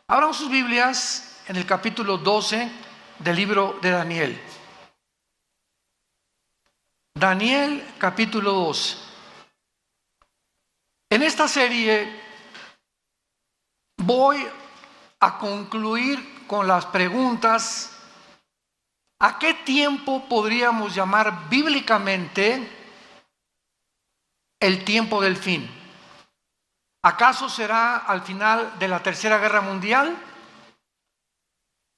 Abran sus Biblias en el capítulo 12 del libro de Daniel. Daniel capítulo 12. En esta serie voy a concluir con las preguntas: ¿a qué tiempo podríamos llamar bíblicamente el tiempo del fin? ¿Acaso será al final de la Tercera Guerra Mundial?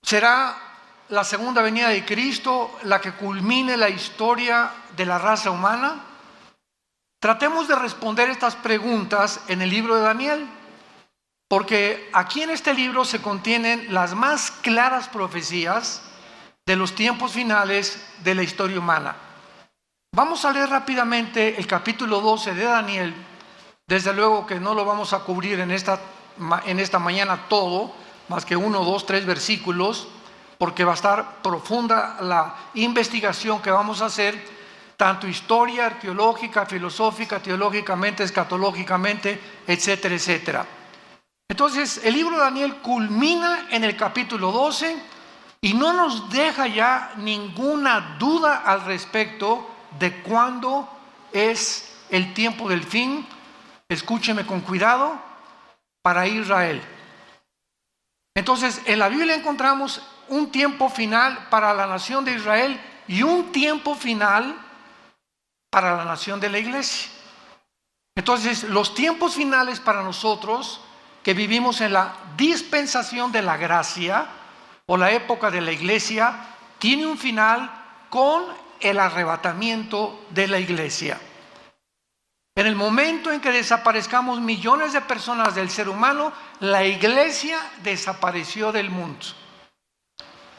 ¿Será la segunda venida de Cristo la que culmine la historia de la raza humana? Tratemos de responder estas preguntas en el libro de Daniel, porque aquí en este libro se contienen las más claras profecías de los tiempos finales de la historia humana. Vamos a leer rápidamente el capítulo 12 de Daniel. Desde luego que no lo vamos a cubrir en esta mañana todo, más que 1, 2, 3 versículos, porque va a estar profunda la investigación que vamos a hacer, tanto historia, arqueológica, filosófica, teológicamente, escatológicamente, etcétera, etcétera. Entonces, el libro de Daniel culmina en el capítulo 12 y no nos deja ya ninguna duda al respecto de cuándo es el tiempo del fin. Escúcheme con cuidado, para Israel. Entonces, en la Biblia encontramos un tiempo final para la nación de Israel y un tiempo final para la nación de la iglesia. Entonces, los tiempos finales para nosotros que vivimos en la dispensación de la gracia o la época de la iglesia, tiene un final con el arrebatamiento de la iglesia. En el momento en que desaparezcamos millones de personas del ser humano, la iglesia desapareció del mundo.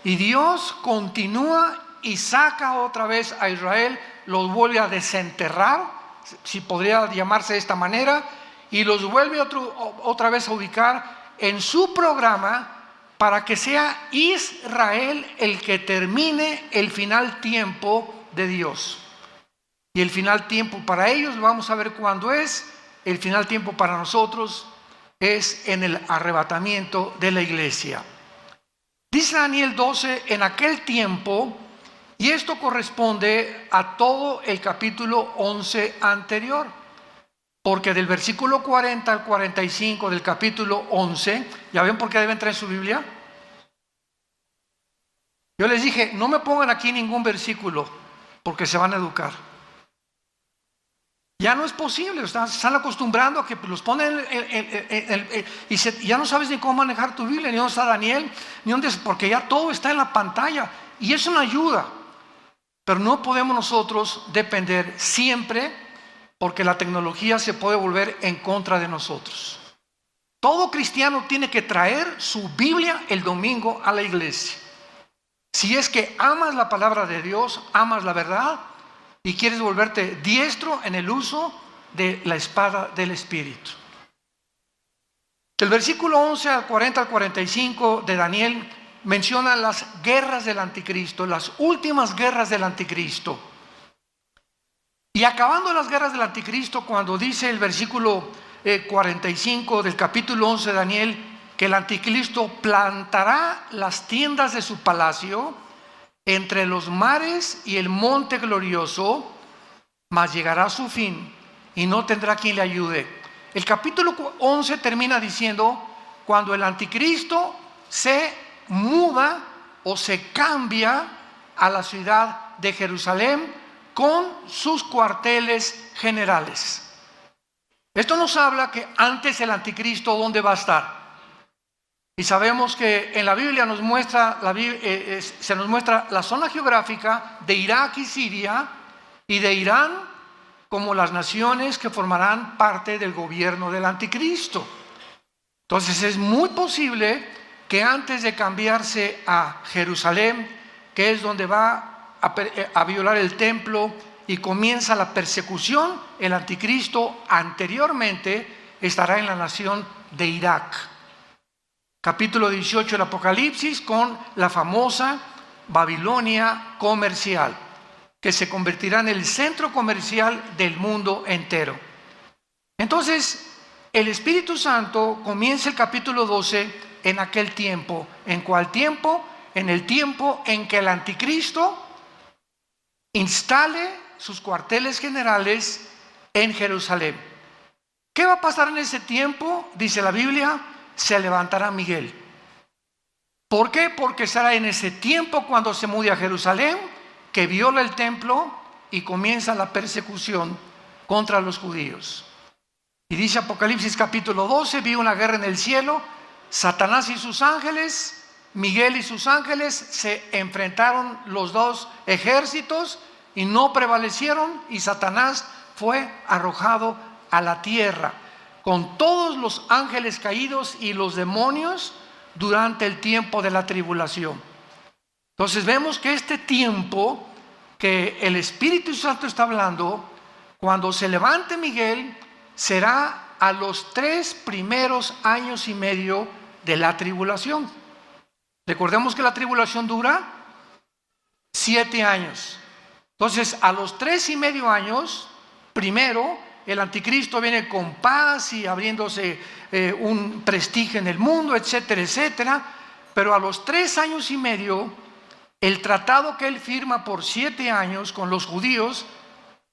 Y Dios continúa y saca otra vez a Israel, los vuelve a desenterrar, si podría llamarse de esta manera, y los vuelve otra vez a ubicar en su programa para que sea Israel el que termine el final tiempo de Dios. Y el final tiempo para ellos, vamos a ver cuándo es. El final tiempo para nosotros es en el arrebatamiento de la iglesia. Dice Daniel 12, en aquel tiempo, y esto corresponde a todo el capítulo 11 anterior, porque del versículo 40 al 45 del capítulo 11, ¿ya ven por qué deben traer su Biblia? Yo les dije, no me pongan aquí ningún versículo, porque se van a educar. Ya no es posible, se están acostumbrando a que los ponen y ya no sabes ni cómo manejar tu Biblia, ni dónde está Daniel, ni dónde, porque ya todo está en la pantalla y es una ayuda. Pero no podemos nosotros depender siempre, porque la tecnología se puede volver en contra de nosotros. Todo cristiano tiene que traer su Biblia el domingo a la iglesia. Si es que amas la palabra de Dios, amas la verdad, y quieres volverte diestro en el uso de la espada del Espíritu. Del versículo 11 al 40 al 45 de Daniel menciona las guerras del anticristo, las últimas guerras del anticristo. Y acabando las guerras del anticristo, cuando dice el versículo 45 del capítulo 11 de Daniel, que el anticristo plantará las tiendas de su palacio entre los mares y el monte glorioso, mas llegará a su fin y no tendrá quien le ayude. El capítulo 11 termina diciendo, cuando el anticristo se muda o se cambia a la ciudad de Jerusalén con sus cuarteles generales. Esto nos habla que antes el anticristo, ¿dónde va a estar? Y sabemos que en la Biblia se nos muestra la zona geográfica de Irak y Siria y de Irán como las naciones que formarán parte del gobierno del anticristo. Entonces es muy posible que antes de cambiarse a Jerusalén, que es donde va a violar el templo y comienza la persecución, el anticristo anteriormente estará en la nación de Irak. Capítulo 18 del Apocalipsis, con la famosa Babilonia comercial, que se convertirá en el centro comercial del mundo entero. Entonces, el Espíritu Santo comienza el capítulo 12 en aquel tiempo. ¿En cuál tiempo? En el tiempo en que el anticristo instale sus cuarteles generales en Jerusalén. ¿Qué va a pasar en ese tiempo? Dice la Biblia, se levantará Miguel. ¿Por qué? Porque será en ese tiempo cuando se mude a Jerusalén, que viola el templo y comienza la persecución contra los judíos. Y dice Apocalipsis capítulo 12, vi una guerra en el cielo, Satanás y sus ángeles, Miguel y sus ángeles, se enfrentaron los dos ejércitos y no prevalecieron, y Satanás fue arrojado a la tierra con todos los ángeles caídos y los demonios durante el tiempo de la tribulación. Entonces vemos que este tiempo que el Espíritu Santo está hablando, cuando se levante Miguel, será a los 3 primeros años y medio de la tribulación. Recordemos que la tribulación dura 7 años. Entonces, a los 3 y medio años, primero, el anticristo viene con paz y abriéndose un prestigio en el mundo, etcétera, etcétera. Pero a los 3 años y medio, el tratado que él firma por 7 años con los judíos,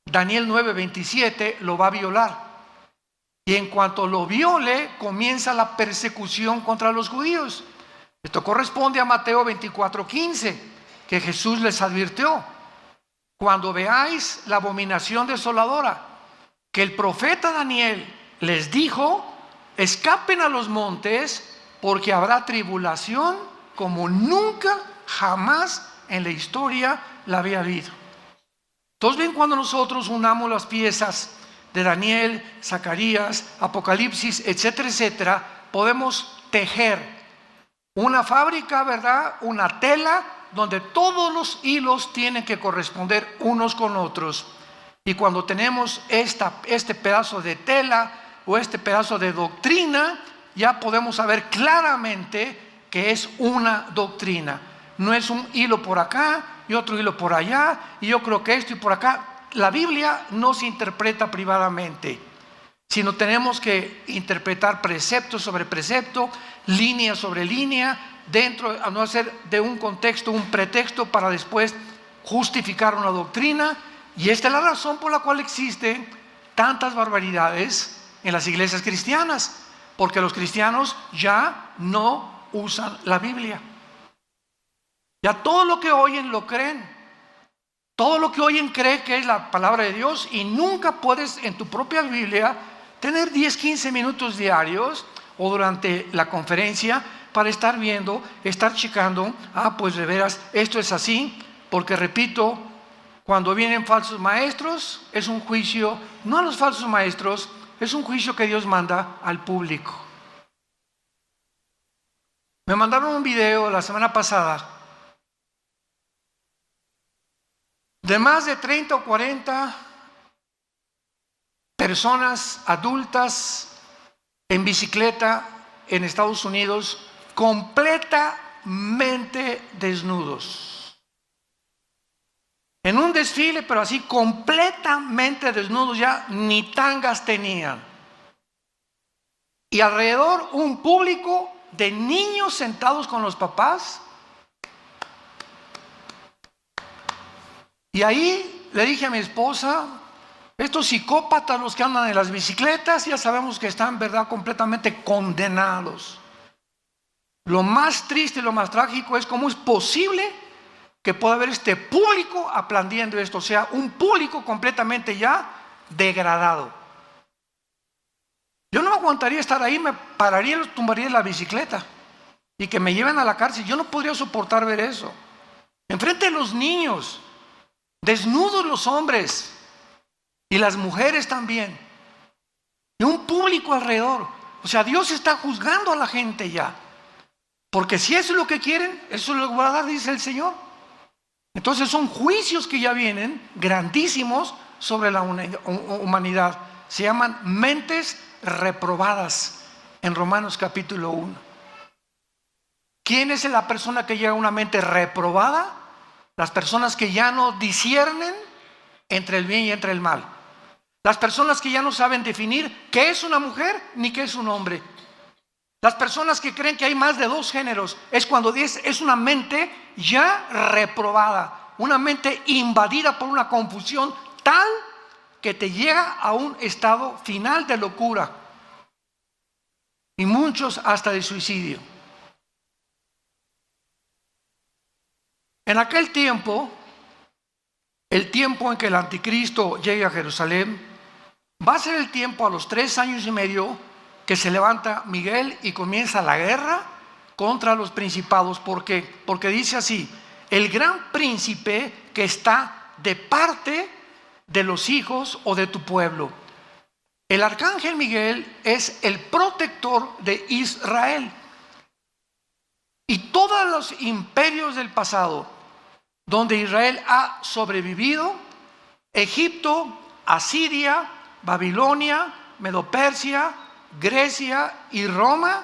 Daniel 9:27, lo va a violar. Y en cuanto lo viole, comienza la persecución contra los judíos. Esto corresponde a Mateo 24:15, que Jesús les advirtió: cuando veáis la abominación desoladora, que el profeta Daniel les dijo, escapen a los montes, porque habrá tribulación como nunca, jamás en la historia la había habido. Entonces ven, cuando nosotros unamos las piezas de Daniel, Zacarías, Apocalipsis, etcétera, etcétera, podemos tejer una fábrica, ¿verdad? Una tela donde todos los hilos tienen que corresponder unos con otros. Y cuando tenemos este pedazo de tela o este pedazo de doctrina, ya podemos saber claramente que es una doctrina. No es un hilo por acá y otro hilo por allá, y yo creo que esto y por acá. La Biblia no se interpreta privadamente, sino tenemos que interpretar precepto sobre precepto, línea sobre línea, dentro, a no hacer de un contexto un pretexto para después justificar una doctrina. Y esta es la razón por la cual existen tantas barbaridades en las iglesias cristianas, porque los cristianos ya no usan la Biblia. Ya todo lo que oyen lo creen. Todo lo que oyen cree que es la palabra de Dios, y nunca puedes en tu propia Biblia tener 10, 15 minutos diarios o durante la conferencia para estar viendo, estar checando, pues de veras esto es así, porque repito, cuando vienen falsos maestros es un juicio, no a los falsos maestros, es un juicio que Dios manda al público. Me mandaron un video la semana pasada de más de 30 o 40 personas adultas en bicicleta en Estados Unidos, completamente desnudos. En un desfile, pero así completamente desnudos, ya ni tangas tenían. Y alrededor un público de niños sentados con los papás. Y ahí le dije a mi esposa, estos psicópatas, los que andan en las bicicletas, ya sabemos que están, ¿verdad?, completamente condenados. Lo más triste y lo más trágico es cómo es posible que pueda haber este público aplaudiendo esto, o sea, un público completamente ya degradado. Yo no aguantaría estar ahí, me pararía y los tumbaría en la bicicleta y que me lleven a la cárcel. Yo no podría soportar ver eso. Enfrente de los niños, desnudos los hombres y las mujeres también, y un público alrededor. O sea, Dios está juzgando a la gente ya, porque si eso es lo que quieren, eso es lo que va a dar, dice el Señor. Entonces son juicios que ya vienen grandísimos sobre la humanidad. Se llaman mentes reprobadas en Romanos capítulo 1. ¿Quién es la persona que llega a una mente reprobada? Las personas que ya no disciernen entre el bien y entre el mal. Las personas que ya no saben definir qué es una mujer ni qué es un hombre. Las personas que creen que hay más de dos géneros es cuando es una mente ya reprobada, una mente invadida por una confusión tal que te llega a un estado final de locura y muchos hasta de suicidio. En aquel tiempo, el tiempo en que el anticristo llegue a Jerusalén, va a ser el tiempo a los 3 años y medio que se levanta Miguel y comienza la guerra contra los principados. ¿Por qué? Porque dice así: el gran príncipe que está de parte de los hijos o de tu pueblo. El arcángel Miguel es el protector de Israel. Y todos los imperios del pasado donde Israel ha sobrevivido, Egipto, Asiria, Babilonia, Medo-Persia, Grecia y Roma,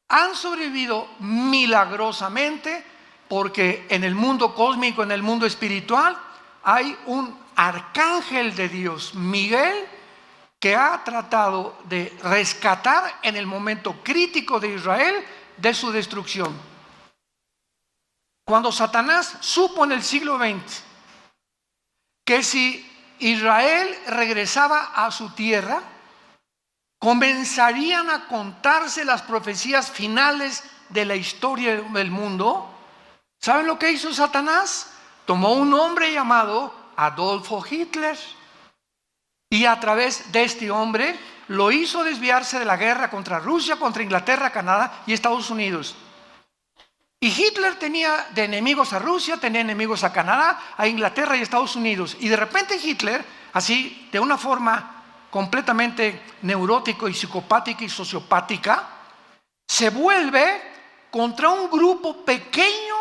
han sobrevivido milagrosamente porque en el mundo cósmico, en el mundo espiritual, hay un arcángel de Dios, Miguel, que ha tratado de rescatar en el momento crítico de Israel de su destrucción. Cuando Satanás supo en el siglo XX que si Israel regresaba a su tierra, comenzarían a contarse las profecías finales de la historia del mundo, ¿saben lo que hizo Satanás? Tomó un hombre llamado Adolfo Hitler y a través de este hombre lo hizo desviarse de la guerra contra Rusia, contra Inglaterra, Canadá y Estados Unidos. Y Hitler tenía de enemigos a Rusia, tenía enemigos a Canadá, a Inglaterra y Estados Unidos. Y de repente Hitler, así de una forma completamente neurótica y psicopática y sociopática, se vuelve contra un grupo pequeño,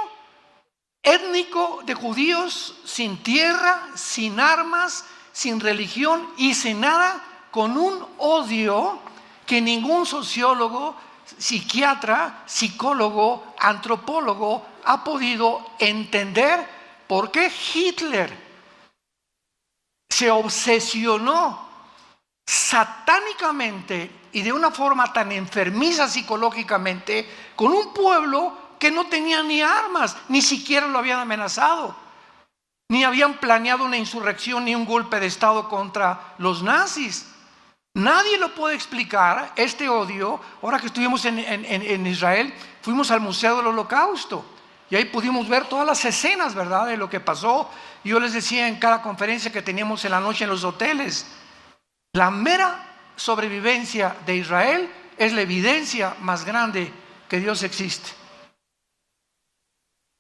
étnico de judíos sin tierra, sin armas, sin religión y sin nada, con un odio que ningún sociólogo, psiquiatra, psicólogo, antropólogo ha podido entender por qué Hitler se obsesionó satánicamente y de una forma tan enfermiza psicológicamente con un pueblo que no tenía ni armas, ni siquiera lo habían amenazado, ni habían planeado una insurrección ni un golpe de estado contra los nazis. Nadie lo puede explicar, este odio. Ahora que estuvimos en Israel, fuimos al Museo del Holocausto y ahí pudimos ver todas las escenas, ¿verdad?, de lo que pasó. Yo les decía en cada conferencia que teníamos en la noche en los hoteles, la mera sobrevivencia de Israel es la evidencia más grande que Dios existe.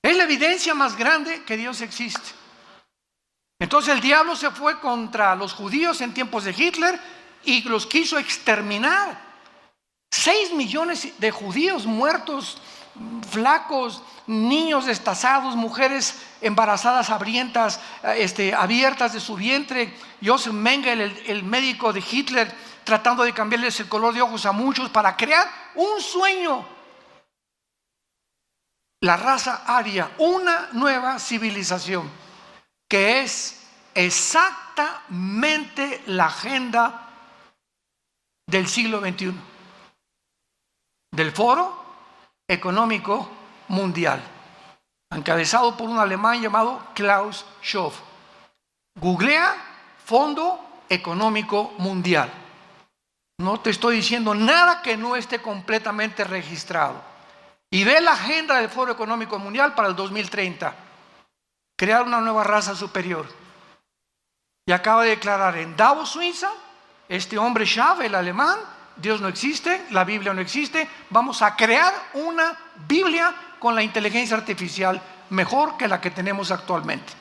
Es la evidencia más grande que Dios existe. Entonces el diablo se fue contra los judíos en tiempos de Hitler y los quiso exterminar. 6 millones de judíos muertos, flacos, niños destazados, mujeres embarazadas hambrientas, abiertas de su vientre. Joseph Mengele, el médico de Hitler, tratando de cambiarles el color de ojos a muchos para crear un sueño. La raza aria, una nueva civilización que es exactamente la agenda del siglo XXI, del Foro Económico Mundial, encabezado por un alemán llamado Klaus Schwab. Googlea Fondo Económico Mundial. No te estoy diciendo nada que no esté completamente registrado. Y ve la agenda del Foro Económico Mundial para el 2030. Crear una nueva raza superior. Y acaba de declarar en Davos, Suiza, este hombre Schwab, el alemán: Dios no existe, la Biblia no existe, vamos a crear una Biblia con la inteligencia artificial mejor que la que tenemos actualmente.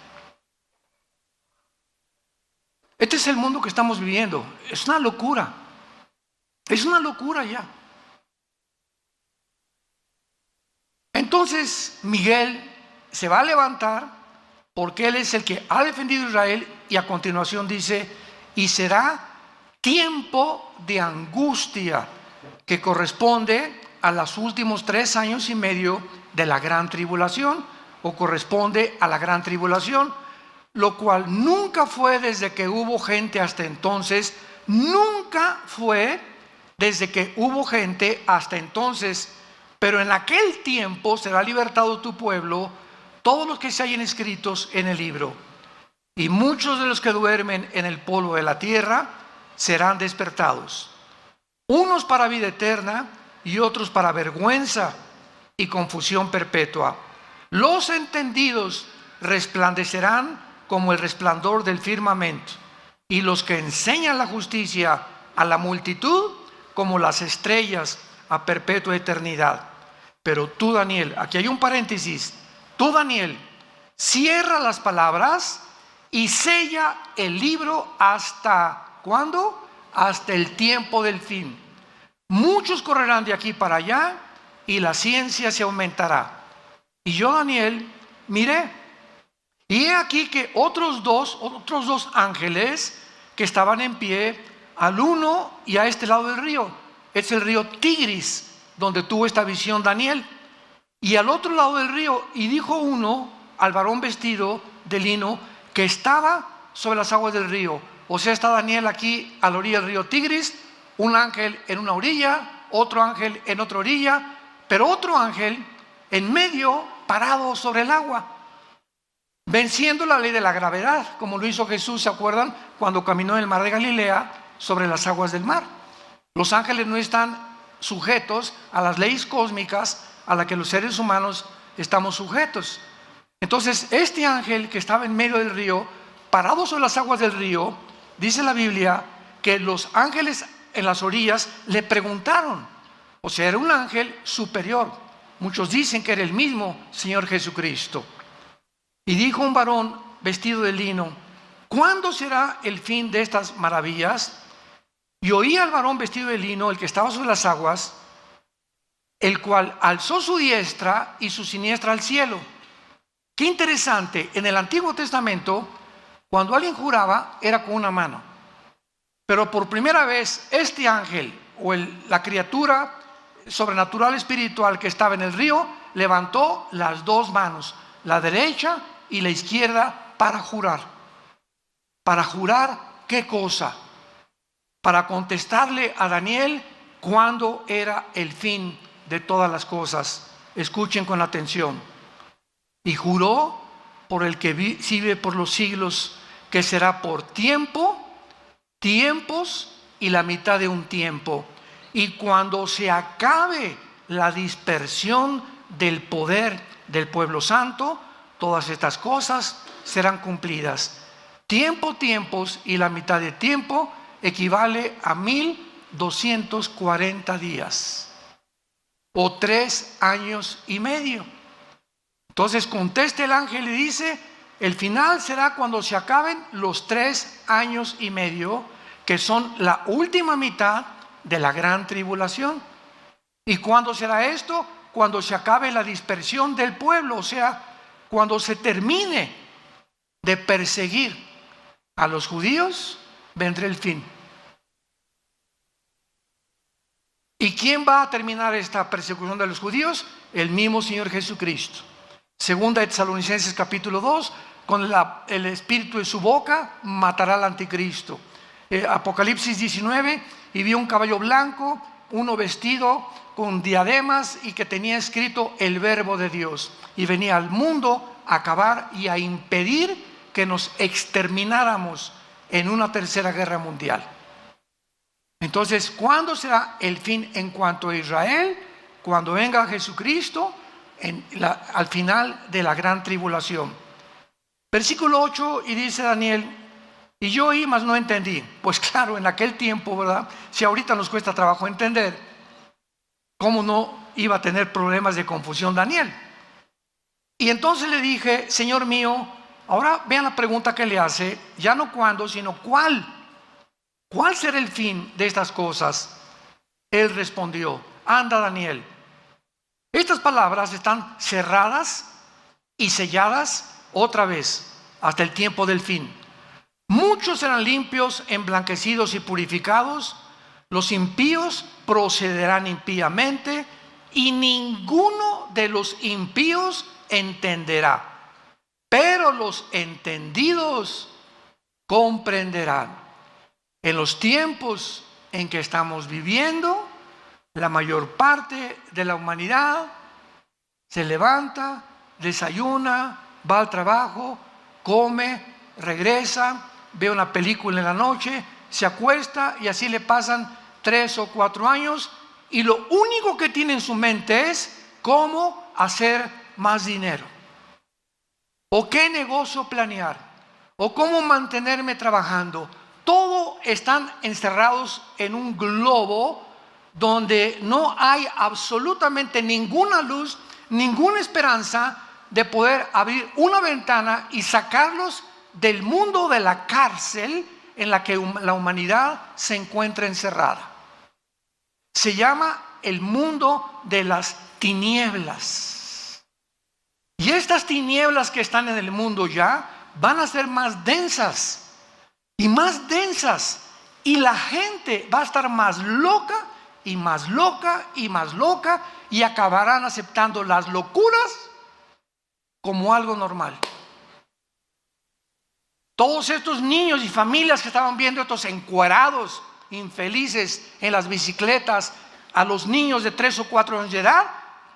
Este es el mundo que estamos viviendo. Es una locura. Es una locura ya. Entonces Miguel se va a levantar porque él es el que ha defendido a Israel, y a continuación dice: y será tiempo de angustia que corresponde a los últimos 3 años y medio de la gran tribulación, o corresponde a la gran tribulación, lo cual nunca fue desde que hubo gente hasta entonces, nunca fue desde que hubo gente hasta entonces, pero en aquel tiempo será libertado tu pueblo, todos los que se hallen escritos en el libro. Y muchos de los que duermen en el polvo de la tierra serán despertados, unos para vida eterna y otros para vergüenza y confusión perpetua. Los entendidos resplandecerán como el resplandor del firmamento, y los que enseñan la justicia a la multitud como las estrellas a perpetua eternidad. Pero tú, Daniel, aquí hay un paréntesis, tú, Daniel, cierra las palabras y sella el libro hasta ¿cuándo? Hasta el tiempo del fin. Muchos correrán de aquí para allá y la ciencia se aumentará. Y yo, Daniel, miré, y he aquí que otros dos ángeles que estaban en pie, al uno y a este lado del río. Es el río Tigris, donde tuvo esta visión Daniel. Y al otro lado del río, y dijo uno al varón vestido de lino que estaba sobre las aguas del río. O sea, está Daniel aquí a la orilla del río Tigris, un ángel en una orilla, otro ángel en otra orilla, pero otro ángel en medio, parado sobre el agua, venciendo la ley de la gravedad, como lo hizo Jesús, ¿se acuerdan? Cuando caminó en el mar de Galilea sobre las aguas del mar. Los ángeles no están sujetos a las leyes cósmicas a las que los seres humanos estamos sujetos. Entonces, este ángel que estaba en medio del río, parado sobre las aguas del río, dice la Biblia que los ángeles en las orillas le preguntaron, o sea, era un ángel superior. Muchos dicen que era el mismo Señor Jesucristo. Y dijo un varón vestido de lino, ¿cuándo será el fin de estas maravillas? Y oí al varón vestido de lino, el que estaba sobre las aguas, el cual alzó su diestra y su siniestra al cielo. Qué interesante, en el Antiguo Testamento, cuando alguien juraba, era con una mano. Pero por primera vez, este ángel, o la criatura sobrenatural espiritual que estaba en el río, levantó las dos manos, la derecha y la izquierda, para jurar. ¿Para jurar qué cosa? Para contestarle a Daniel cuándo era el fin de todas las cosas. Escuchen con atención. Y juró por el que vive por los siglos, que será por tiempo, tiempos y la mitad de un tiempo. Y cuando se acabe la dispersión del poder del pueblo santo, todas estas cosas serán cumplidas. Tiempo, tiempos y la mitad de tiempo equivale a 1240 días o 3 años y medio. Entonces contesta el ángel y dice, el final será cuando se acaben los 3 años y medio, que son la última mitad de la gran tribulación. ¿Y cuándo será esto? Cuando se acabe la dispersión del pueblo, o sea, cuando se termine de perseguir a los judíos, vendrá el fin. ¿Y quién va a terminar esta persecución de los judíos? El mismo Señor Jesucristo. Segunda de Tesalonicenses capítulo 2, con el espíritu de su boca matará al anticristo. Apocalipsis 19, y vio un caballo blanco, uno vestido con diademas y que tenía escrito el verbo de Dios. Y venía al mundo a acabar y a impedir que nos extermináramos en una tercera guerra mundial. Entonces, ¿cuándo será el fin en cuanto a Israel? Cuando venga Jesucristo al final de la gran tribulación. Versículo 8, y dice Daniel, y yo oí, mas no entendí. Pues claro, en aquel tiempo, ¿verdad? Si ahorita nos cuesta trabajo entender, ¿cómo no iba a tener problemas de confusión Daniel? Y entonces le dije, Señor mío, ahora vean la pregunta que le hace, ya no cuándo, sino cuál. ¿Cuál será el fin de estas cosas? Él respondió, anda Daniel. Estas palabras están cerradas y selladas otra vez hasta el tiempo del fin. Muchos serán limpios, emblanquecidos y purificados. Los impíos procederán impíamente y ninguno de los impíos entenderá. Pero los entendidos comprenderán. En los tiempos en que estamos viviendo. La mayor parte de la humanidad se levanta, desayuna, va al trabajo, come, regresa, ve una película en la noche, se acuesta y así le pasan 3 o 4 años y lo único que tiene en su mente es cómo hacer más dinero, o qué negocio planear, o cómo mantenerme trabajando. Todo están encerrados en un globo donde no hay absolutamente ninguna luz, ninguna esperanza de poder abrir una ventana y sacarlos del mundo de la cárcel en la que la humanidad se encuentra encerrada. Se llama el mundo de las tinieblas. Y estas tinieblas que están en el mundo ya van a ser más densas y más densas. Y la gente va a estar más loca y más loca y más loca y acabarán aceptando las locuras como algo normal. Todos estos niños y familias que estaban viendo estos encuerados, infelices en las bicicletas, a los niños de 3 o 4 años de edad,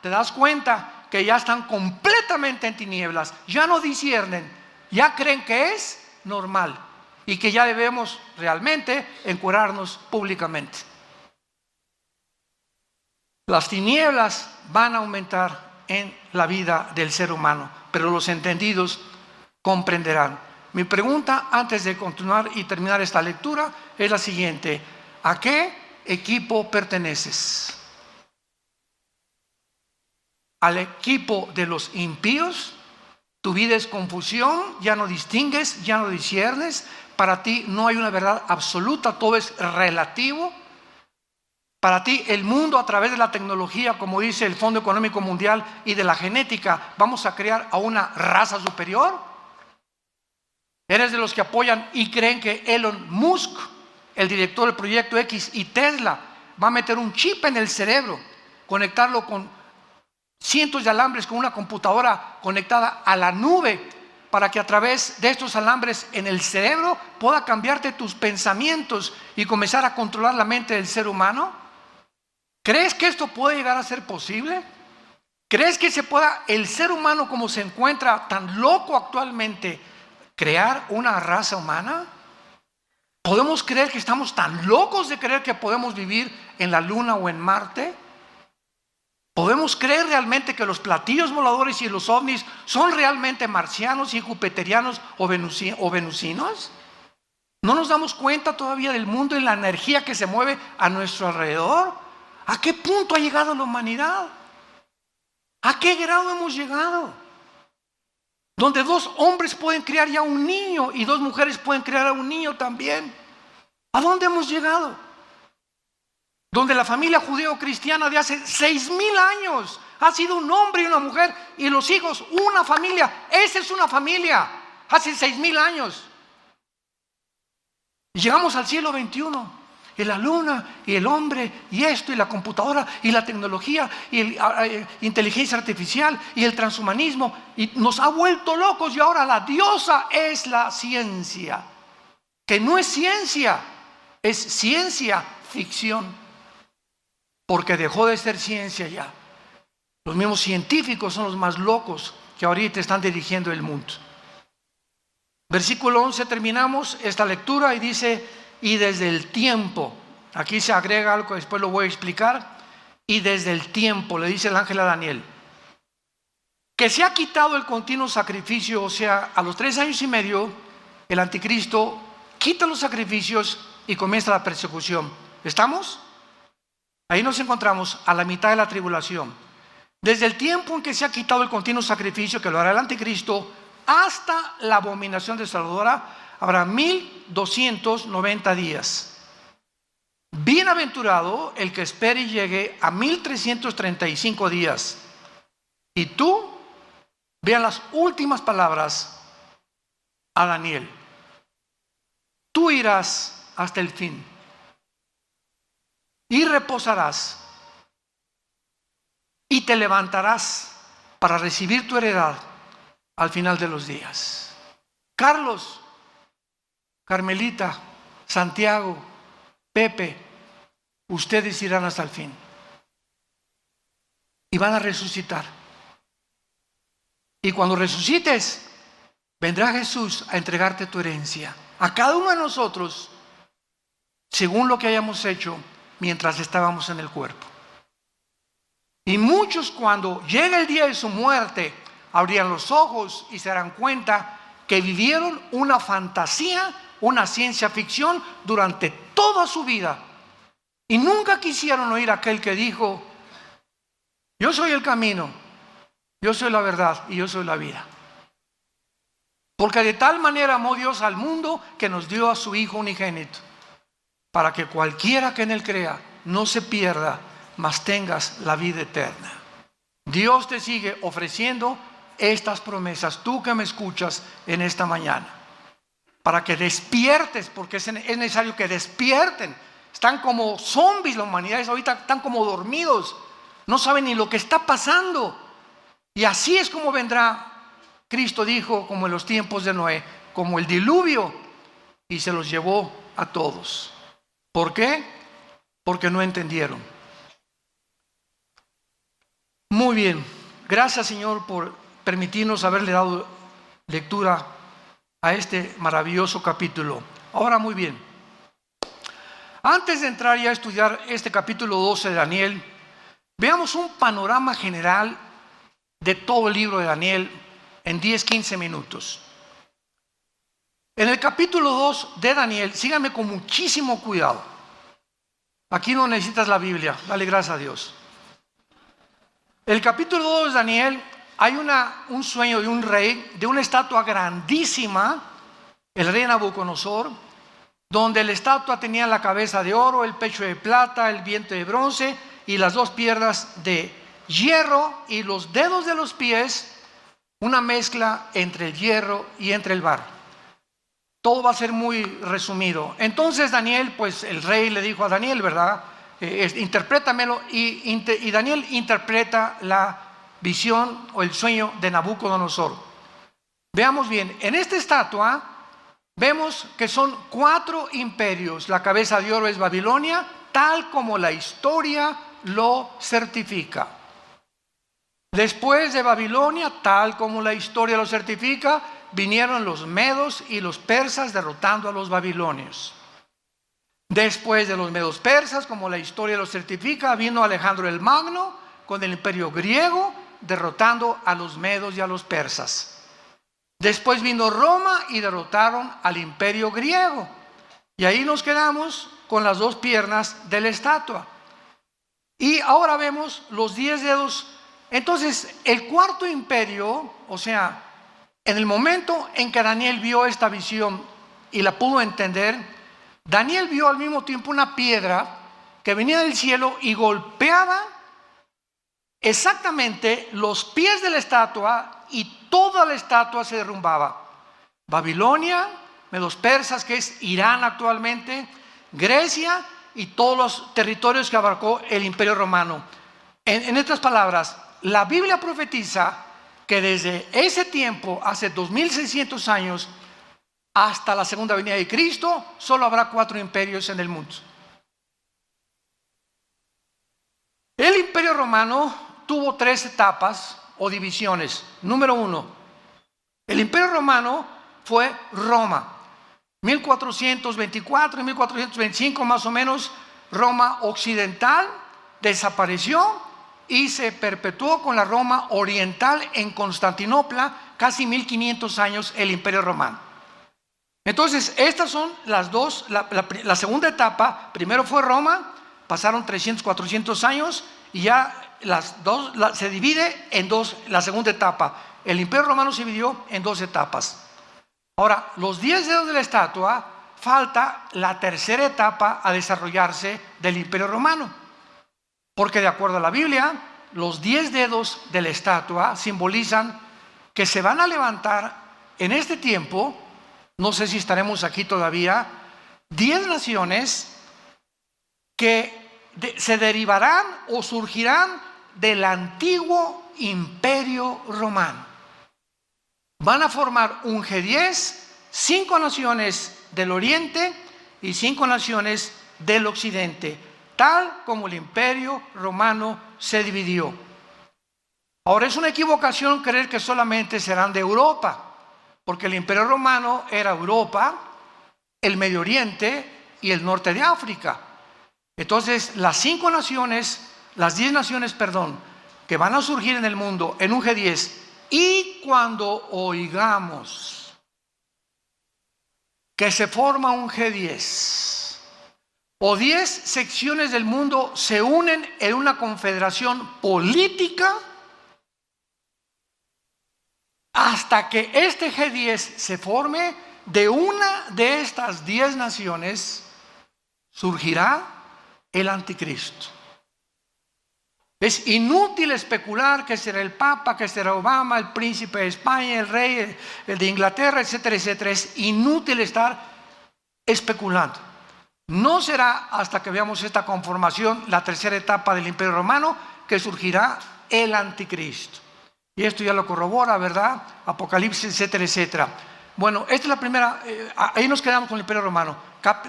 te das cuenta que ya están completamente en tinieblas, ya no disciernen, ya creen que es normal y que ya debemos realmente encuerarnos públicamente. Las tinieblas van a aumentar en la vida del ser humano, pero los entendidos comprenderán. Mi pregunta antes de continuar y terminar esta lectura es la siguiente: ¿a qué equipo perteneces? ¿Al equipo de los impíos? Tu vida es confusión, ya no distingues, ya no disciernes, para ti no hay una verdad absoluta, todo es relativo. Para ti el mundo, a través de la tecnología, como dice el Fondo Económico Mundial, y de la genética, vamos a crear a una raza superior. ¿Eres de los que apoyan y creen que Elon Musk, el director del Proyecto X, y Tesla va a meter un chip en el cerebro, conectarlo con cientos de alambres, con una computadora conectada a la nube, para que a través de estos alambres en el cerebro pueda cambiarte tus pensamientos y comenzar a controlar la mente del ser humano? ¿Crees que esto puede llegar a ser posible? ¿Crees que se pueda, el ser humano como se encuentra tan loco actualmente, crear una raza humana? ¿Podemos creer que estamos tan locos de creer que podemos vivir en la Luna o en Marte? ¿Podemos creer realmente que los platillos voladores y los ovnis son realmente marcianos y jupiterianos o venusinos? ¿No nos damos cuenta todavía del mundo y la energía que se mueve a nuestro alrededor? ¿A qué punto ha llegado la humanidad? ¿A qué grado hemos llegado? Donde 2 hombres pueden criar ya un niño y 2 mujeres pueden criar a un niño también. ¿A dónde hemos llegado? Donde la familia judeo-cristiana de hace 6,000 años ha sido un hombre y una mujer y los hijos, una familia. Esa es una familia, hace 6,000 años. Y llegamos al siglo XXI. Y la luna y el hombre y esto y la computadora y la tecnología y la inteligencia artificial y el transhumanismo, y nos ha vuelto locos. Y ahora la diosa es la ciencia, que no es ciencia, es ciencia ficción, porque dejó de ser ciencia ya. Los mismos científicos son los más locos que ahorita están dirigiendo el mundo. Versículo 11, terminamos esta lectura y dice: y desde el tiempo, aquí se agrega algo que después lo voy a explicar, y desde el tiempo, le dice el ángel a Daniel, que se ha quitado el continuo sacrificio. O sea, a los 3 años y medio, el anticristo quita los sacrificios y comienza la persecución. ¿Estamos? Ahí nos encontramos a la mitad de la tribulación. Desde el tiempo en que se ha quitado el continuo sacrificio, que lo hará el anticristo, hasta la abominación desoladora, habrá 1290 días. Bienaventurado el que espere y llegue a 1335 días. Y tú, vean las últimas palabras a Daniel: tú irás hasta el fin y reposarás y te levantarás para recibir tu heredad al final de los días. Carlos, Carmelita, Santiago, Pepe, ustedes irán hasta el fin. Y van a resucitar. Y cuando resucites, vendrá Jesús a entregarte tu herencia. A cada uno de nosotros, según lo que hayamos hecho mientras estábamos en el cuerpo. Y muchos, cuando llega el día de su muerte, abrirán los ojos y se darán cuenta que vivieron una fantasía, una ciencia ficción durante toda su vida. Y nunca quisieron oír a aquel que dijo: yo soy el camino, yo soy la verdad y yo soy la vida. Porque de tal manera amó Dios al mundo que nos dio a su Hijo unigénito, para que cualquiera que en él crea no se pierda, mas tengas la vida eterna. Dios te sigue ofreciendo estas promesas, tú que me escuchas en esta mañana, para que despiertes, porque es necesario que despierten. Están como zombies la humanidad, ahorita están como dormidos, no saben ni lo que está pasando. Y así es como vendrá, Cristo dijo, como en los tiempos de Noé, como el diluvio, y se los llevó a todos. ¿Por qué? Porque no entendieron. Muy bien, gracias Señor por permitirnos haberle dado lectura a este maravilloso capítulo. Ahora muy bien, antes de entrar ya a estudiar este capítulo 12 de Daniel, veamos un panorama general de todo el libro de Daniel en 10-15 minutos. En el capítulo 2 de Daniel, síganme con muchísimo cuidado. Aquí no necesitas la Biblia, dale gracias a Dios. El capítulo 2 de Daniel, hay un sueño de un rey, de una estatua grandísima, el rey Nabucodonosor, donde la estatua tenía la cabeza de oro, el pecho de plata, el vientre de bronce y las dos piernas de hierro, y los dedos de los pies, una mezcla entre el hierro y entre el barro. Todo va a ser muy resumido. Entonces Daniel, pues el rey le dijo a Daniel, ¿verdad? Interprétamelo, y Daniel interpreta la visión o el sueño de Nabucodonosor. Veamos bien, en esta estatua vemos que son 4 imperios. La cabeza de oro es Babilonia, tal como la historia lo certifica. Después de Babilonia, tal como la historia lo certifica, vinieron los medos y los persas derrotando a los babilonios. Después de los medos persas, como la historia lo certifica, vino Alejandro el Magno con el imperio griego, derrotando a los medos y a los persas. Después vino Roma y derrotaron al imperio griego. Y ahí nos quedamos con las 2 piernas de la estatua. Y ahora vemos los 10 dedos. Entonces, el 4.º imperio, o sea, en el momento en que Daniel vio esta visión y la pudo entender, Daniel vio al mismo tiempo una piedra que venía del cielo y golpeaba exactamente los pies de la estatua, y toda la estatua se derrumbaba. Babilonia, medos persas, que es Irán actualmente, Grecia y todos los territorios que abarcó el imperio romano. En otras palabras, la Biblia profetiza que desde ese tiempo, hace 2600 años, hasta la segunda venida de Cristo, solo habrá 4 imperios en el mundo. El imperio romano tuvo 3 etapas o divisiones. Número 1, el imperio romano fue Roma, 1424 y 1425 más o menos. Roma occidental desapareció y se perpetuó con la Roma oriental en Constantinopla, casi 1500 años el imperio romano. Entonces, estas son las dos, la segunda etapa. Primero fue Roma, pasaron 300, 400 años, y ya se divide en 2, la segunda etapa. El imperio romano se dividió en 2 etapas. Ahora, los 10 dedos de la estatua, falta la tercera etapa a desarrollarse del imperio romano. Porque de acuerdo a la Biblia, los 10 dedos de la estatua simbolizan que se van a levantar en este tiempo. No sé si estaremos aquí todavía, 10 naciones que se derivarán o surgirán del antiguo imperio romano. Van a formar un G10, 5 naciones del oriente y 5 naciones del occidente. tal como el imperio romano se dividió. Ahora, es una equivocación creer que solamente serán de Europa, porque el imperio romano era Europa, el Medio Oriente y el norte de África. Entonces, las 10 naciones, que van a surgir en el mundo en un G10, y cuando oigamos que se forma un G10 o 10 secciones del mundo se unen en una confederación política, hasta que este G10 se forme, de una de estas 10 naciones surgirá el anticristo. Es inútil especular que será el Papa, que será Obama, el príncipe de España, el rey, el de Inglaterra, etcétera, etcétera. Es inútil estar especulando. No será hasta que veamos esta conformación, la tercera etapa del Imperio Romano, que surgirá el anticristo. Y esto ya lo corrobora, ¿verdad? Apocalipsis, etcétera, etcétera. Bueno, esta es la primera, ahí nos quedamos con el Imperio Romano.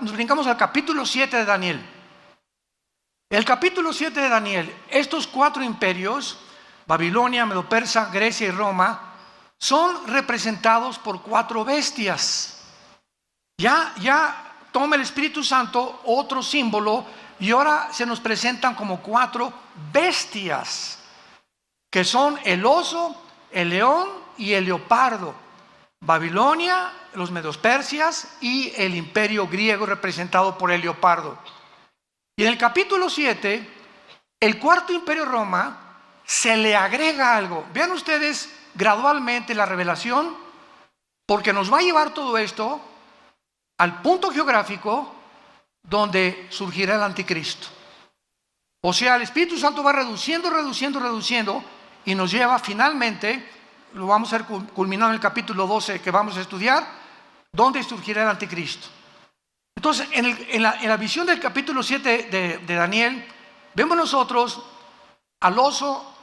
Nos brincamos al capítulo 7 de Daniel. El capítulo 7 de Daniel, estos 4 imperios, Babilonia, Medo-Persa, Grecia y Roma, son representados por 4 bestias. Ya toma el Espíritu Santo otro símbolo y ahora se nos presentan como 4 bestias, que son el oso, el león y el leopardo. Babilonia, los Medos-Persias y el imperio griego representado por el leopardo. Y en el capítulo 7, el cuarto imperio Roma, se le agrega algo. Vean ustedes gradualmente la revelación, porque nos va a llevar todo esto al punto geográfico donde surgirá el anticristo. O sea, el Espíritu Santo va reduciendo y nos lleva finalmente, lo vamos a ver culminado en el capítulo 12 que vamos a estudiar, donde surgirá el anticristo. Entonces, en la visión del capítulo 7 de Daniel, vemos nosotros al oso,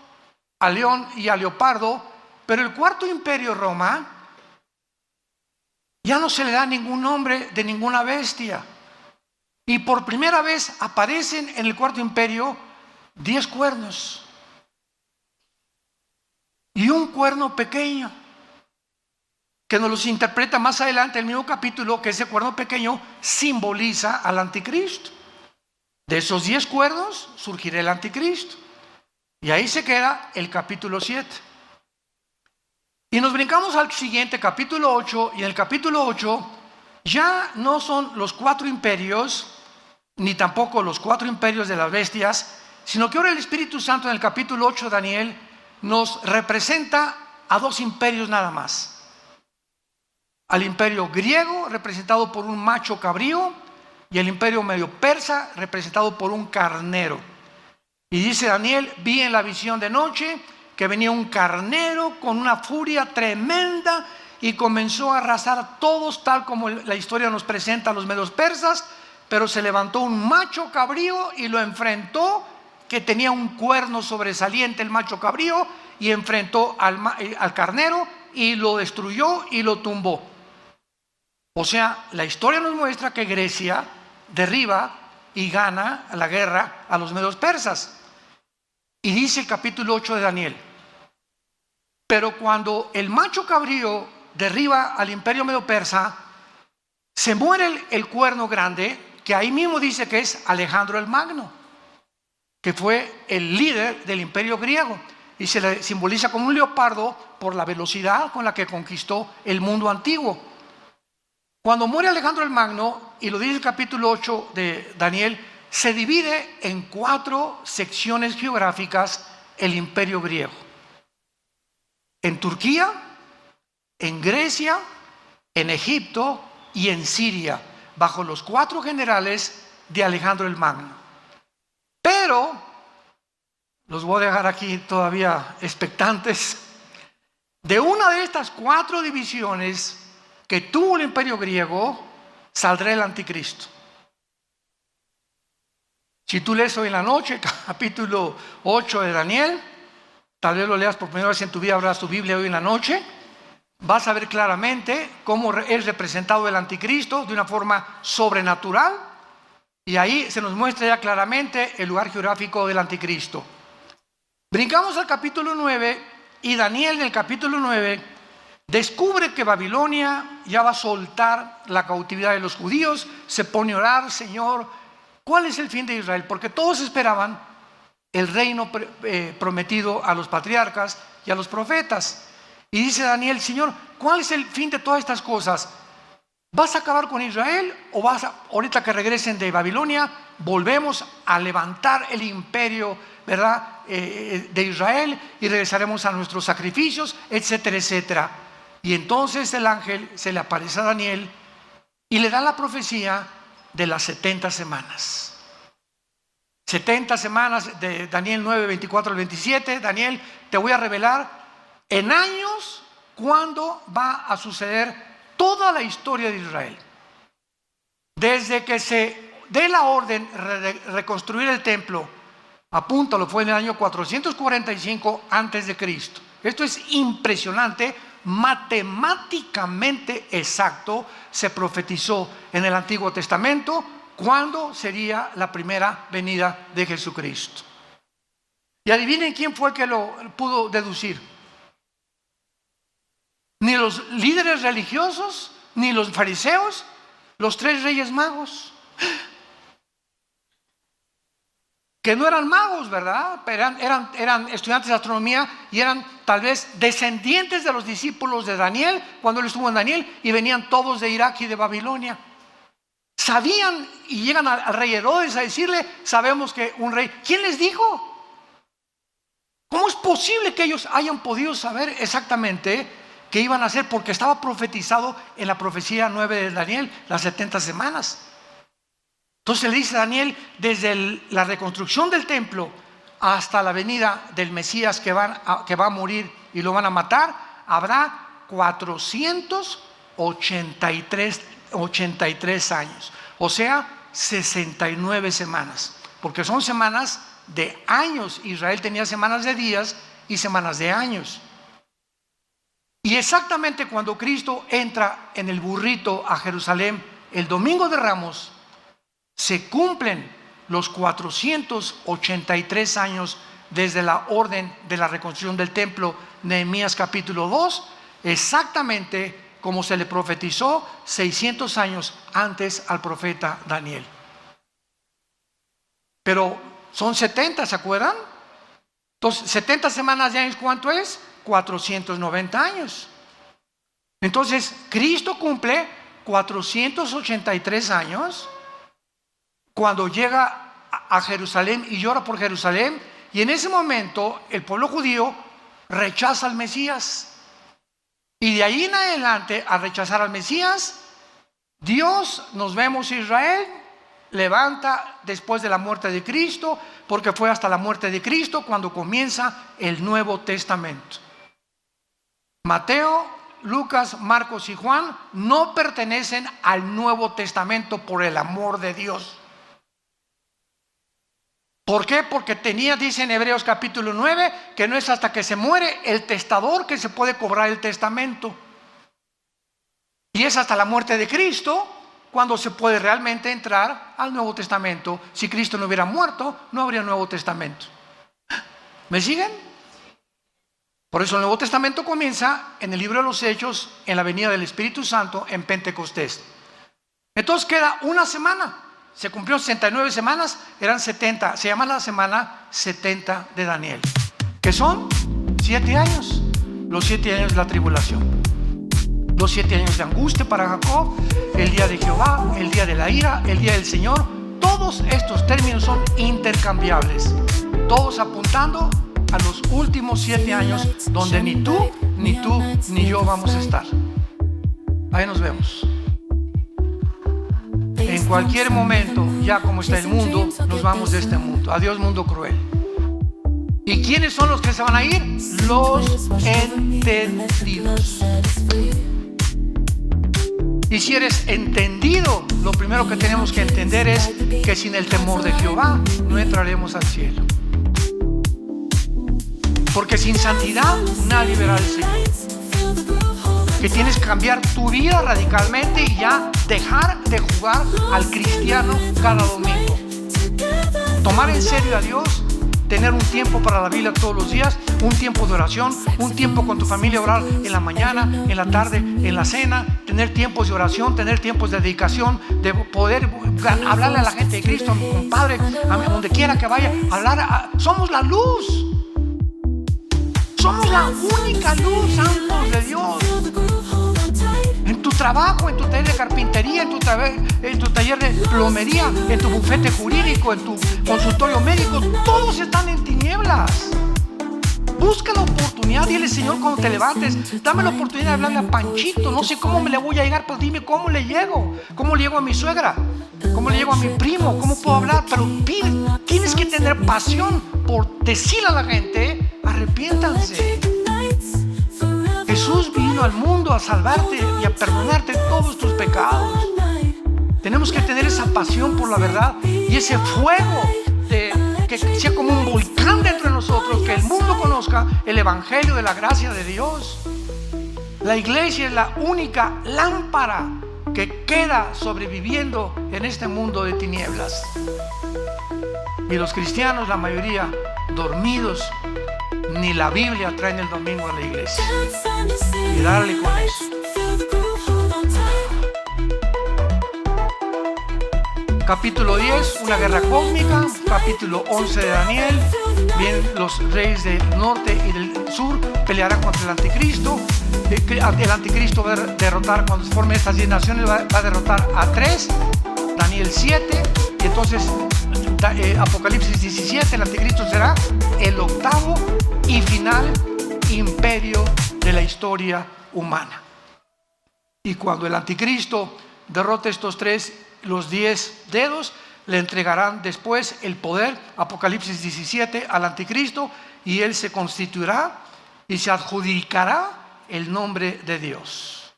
al león y al leopardo, pero el cuarto imperio Roma ya no se le da ningún nombre de ninguna bestia. Y por primera vez aparecen en el cuarto imperio 10 cuernos y un cuerno pequeño, que nos los interpreta más adelante el mismo capítulo, que ese cuerno pequeño simboliza al anticristo. De esos 10 cuernos surgirá el anticristo. Y ahí se queda el capítulo 7. Y nos brincamos al siguiente, capítulo 8, y en el capítulo 8 ya no son los 4 imperios, ni tampoco los 4 imperios de las bestias, sino que ahora el Espíritu Santo en el capítulo 8 de Daniel nos representa a 2 imperios nada más. Al imperio griego, representado por un macho cabrío, y el imperio medio persa, representado por un carnero. Y dice Daniel: vi en la visión de noche que venía un carnero con una furia tremenda y comenzó a arrasar a todos, tal como la historia nos presenta a los medios persas. Pero se levantó un macho cabrío y lo enfrentó, que tenía un cuerno sobresaliente el macho cabrío, y enfrentó al carnero y lo destruyó y lo tumbó. O sea, la historia nos muestra que Grecia derriba y gana la guerra a los medios persas. Y dice el capítulo 8 de Daniel: pero cuando el macho cabrío derriba al imperio medio persa, se muere el cuerno grande, que ahí mismo dice que es Alejandro el Magno, que fue el líder del imperio griego, y se le simboliza como un leopardo por la velocidad con la que conquistó el mundo antiguo. Cuando muere Alejandro el Magno, y lo dice el capítulo 8 de Daniel, se divide en 4 secciones geográficas el imperio griego. En Turquía, en Grecia, en Egipto y en Siria, bajo los 4 generales de Alejandro el Magno. Pero, los voy a dejar aquí todavía expectantes, de una de estas 4 divisiones que tuvo el imperio griego, saldrá el anticristo. Si tú lees hoy en la noche, capítulo 8 de Daniel, tal vez lo leas por primera vez en tu vida, abras tu Biblia hoy en la noche, vas a ver claramente cómo es representado el anticristo de una forma sobrenatural, Y ahí se nos muestra ya claramente el lugar geográfico del anticristo. Brincamos al capítulo 9 y Daniel en el capítulo 9 descubre que Babilonia ya va a soltar la cautividad de los judíos. Se pone a orar: Señor, ¿cuál es el fin de Israel? Porque todos esperaban el reino prometido a los patriarcas y a los profetas. Y dice Daniel: Señor, ¿cuál es el fin de todas estas cosas? ¿Vas a acabar con Israel o ahorita que regresen de Babilonia, volvemos a levantar el imperio, ¿verdad?, de Israel, y regresaremos a nuestros sacrificios, etcétera, etcétera? Y entonces el ángel se le aparece a Daniel y le da la profecía de las 70 semanas. 70 semanas de Daniel 9, 24 al 27. Daniel, te voy a revelar en años cuándo va a suceder toda la historia de Israel. Desde que se dé la orden de reconstruir el templo, apúntalo, fue en el año 445 antes de Cristo. Esto es impresionante, matemáticamente exacto. Se profetizó en el Antiguo Testamento cuándo sería la primera venida de Jesucristo. Y adivinen quién fue que lo pudo deducir. Ni los líderes religiosos, ni los fariseos, los 3 reyes magos, que no eran magos, ¿verdad? Pero eran estudiantes de astronomía y eran tal vez descendientes de los discípulos de Daniel cuando él estuvo en Daniel, y venían todos de Irak y de Babilonia. Sabían, y llegan al rey Herodes a decirle: sabemos que un rey. ¿Quién les dijo? ¿Cómo es posible que ellos hayan podido saber exactamente qué iban a hacer? Porque estaba profetizado en la profecía 9 de Daniel, las 70 semanas. Entonces le dice a Daniel: desde la reconstrucción del templo hasta la venida del Mesías que va a morir y lo van a matar, habrá 483 años, o sea, 69 semanas, porque son semanas de años. Israel tenía semanas de días y semanas de años. Y exactamente cuando Cristo entra en el burrito a Jerusalén el domingo de Ramos, se cumplen los 483 años desde la orden de la reconstrucción del templo, Nehemías capítulo 2, exactamente como se le profetizó 600 años antes al profeta Daniel. Pero son 70, ¿se acuerdan? Entonces, 70 semanas de años, ¿cuánto es? 490 años. Entonces, Cristo cumple 483 años cuando llega a Jerusalén y llora por Jerusalén, y en ese momento el pueblo judío rechaza al Mesías. Y de ahí en adelante, al rechazar al Mesías, Dios, nos vemos, Israel levanta después de la muerte de Cristo, porque fue hasta la muerte de Cristo cuando comienza el Nuevo Testamento. Mateo, Lucas, Marcos y Juan no pertenecen al Nuevo Testamento, por el amor de Dios. ¿Por qué? Porque dice en Hebreos capítulo 9, que no es hasta que se muere el testador que se puede cobrar el testamento. Y es hasta la muerte de Cristo cuando se puede realmente entrar al Nuevo Testamento. Si Cristo no hubiera muerto, no habría Nuevo Testamento. ¿Me siguen? Por eso el Nuevo Testamento comienza en el libro de los Hechos, en la venida del Espíritu Santo, en Pentecostés. Entonces queda una semana. Se cumplió 69 semanas, eran 70. Se llama la semana 70 de Daniel, que son 7 años. Los 7 años de la tribulación, los 7 años de angustia para Jacob, el día de Jehová, el día de la ira, el día del Señor. Todos estos términos son intercambiables, todos apuntando a los últimos 7 años, donde ni tú, ni yo vamos a estar. Ahí nos vemos. En cualquier momento, ya como está el mundo, nos vamos de este mundo. Adiós, mundo cruel. ¿Y quiénes son los que se van a ir? Los entendidos. Y si eres entendido, lo primero que tenemos que entender es que sin el temor de Jehová no entraremos al cielo. Porque sin santidad nadie verá al Señor. que tienes que cambiar tu vida radicalmente y ya dejar de jugar al cristiano cada domingo. Tomar en serio a Dios, tener un tiempo para la Biblia todos los días, un tiempo de oración, un tiempo con tu familia, orar en la mañana, en la tarde, en la cena, tener tiempos de oración, tener tiempos de dedicación, de poder hablarle a la gente de Cristo, a mi compadre, a donde quiera que vaya, somos la luz. Somos la única luz, santos de Dios. En tu trabajo, en tu taller de carpintería, en tu taller de plomería, en tu bufete jurídico, en tu consultorio médico, todos están en tinieblas. Busca la oportunidad, dile: Señor, cuando te levantes, dame la oportunidad de hablarle a Panchito. No sé cómo me le voy a llegar, pero dime cómo le llego. ¿Cómo le llego a mi suegra? ¿Cómo le llego a mi primo? ¿Cómo puedo hablar? Pero pide, tienes que tener pasión por decirle a la gente: arrepiéntanse. Jesús vino al mundo a salvarte y a perdonarte todos tus pecados. Tenemos que tener esa pasión por la verdad y ese fuego que sea como un volcán dentro de nosotros, que el mundo conozca el evangelio de la gracia de Dios. La iglesia es la única lámpara que queda sobreviviendo en este mundo de tinieblas. Y los cristianos, la mayoría, dormidos, ni la Biblia traen el domingo a la iglesia. Y darle con eso. Capítulo 10, una guerra cósmica. Capítulo 11 de Daniel. Bien, los reyes del norte y del sur pelearán contra el anticristo. El anticristo va a derrotar, cuando se formen estas 10 naciones, va a derrotar a 3. Daniel 7. Y entonces Apocalipsis 17, el anticristo será el octavo y final imperio de la historia humana. Y cuando el anticristo derrote estos 3, los 10 dedos, le entregarán después el poder, Apocalipsis 17, al anticristo, y él se constituirá y se adjudicará el nombre de Dios.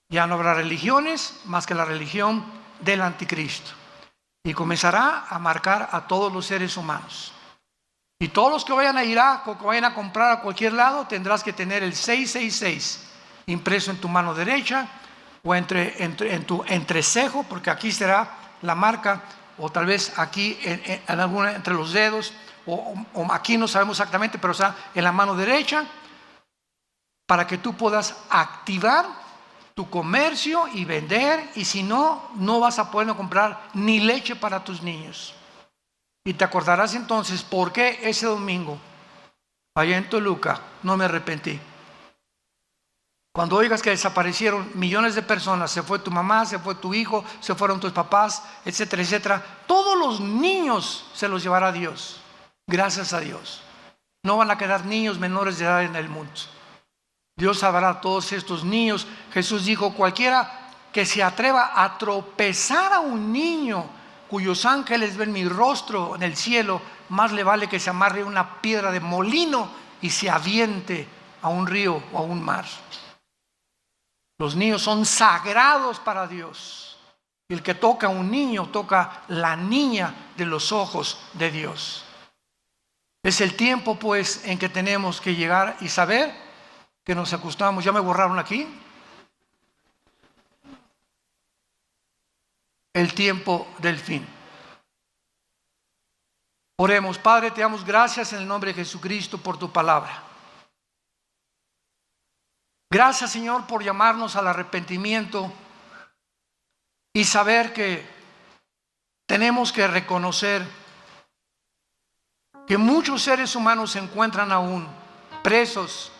Ya no habrá religiones más que la religión del anticristo, y comenzará a marcar a todos los seres humanos. Y todos los que vayan a Irak o que vayan a comprar a cualquier lado, tendrás que tener el 666 impreso en tu mano derecha o en tu entrecejo, porque aquí será la marca, o tal vez aquí en alguna entre los dedos, o aquí no sabemos exactamente, pero está en la mano derecha, para que tú puedas activar tu comercio y vender. Y si no, no vas a poder comprar ni leche para tus niños. Y te acordarás entonces por qué ese domingo, allá en Toluca, no me arrepentí. Cuando oigas que desaparecieron millones de personas, se fue tu mamá, se fue tu hijo, se fueron tus papás, etcétera, etcétera, todos los niños se los llevará Dios. Gracias a Dios. No van a quedar niños menores de edad en el mundo. Dios salvará a todos estos niños. Jesús dijo: cualquiera que se atreva a tropezar a un niño cuyos ángeles ven mi rostro en el cielo, más le vale que se amarre una piedra de molino y se aviente a un río o a un mar. Los niños son sagrados para Dios. El que toca a un niño toca la niña de los ojos de Dios. Es el tiempo, pues, en que tenemos que llegar y saber que nos acostamos. ¿Ya me borraron aquí? El tiempo del fin. Oremos. Padre, te damos gracias en el nombre de Jesucristo por tu palabra. Gracias, Señor, por llamarnos al arrepentimiento y saber que tenemos que reconocer que muchos seres humanos se encuentran aún presos,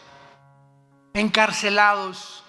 encarcelados,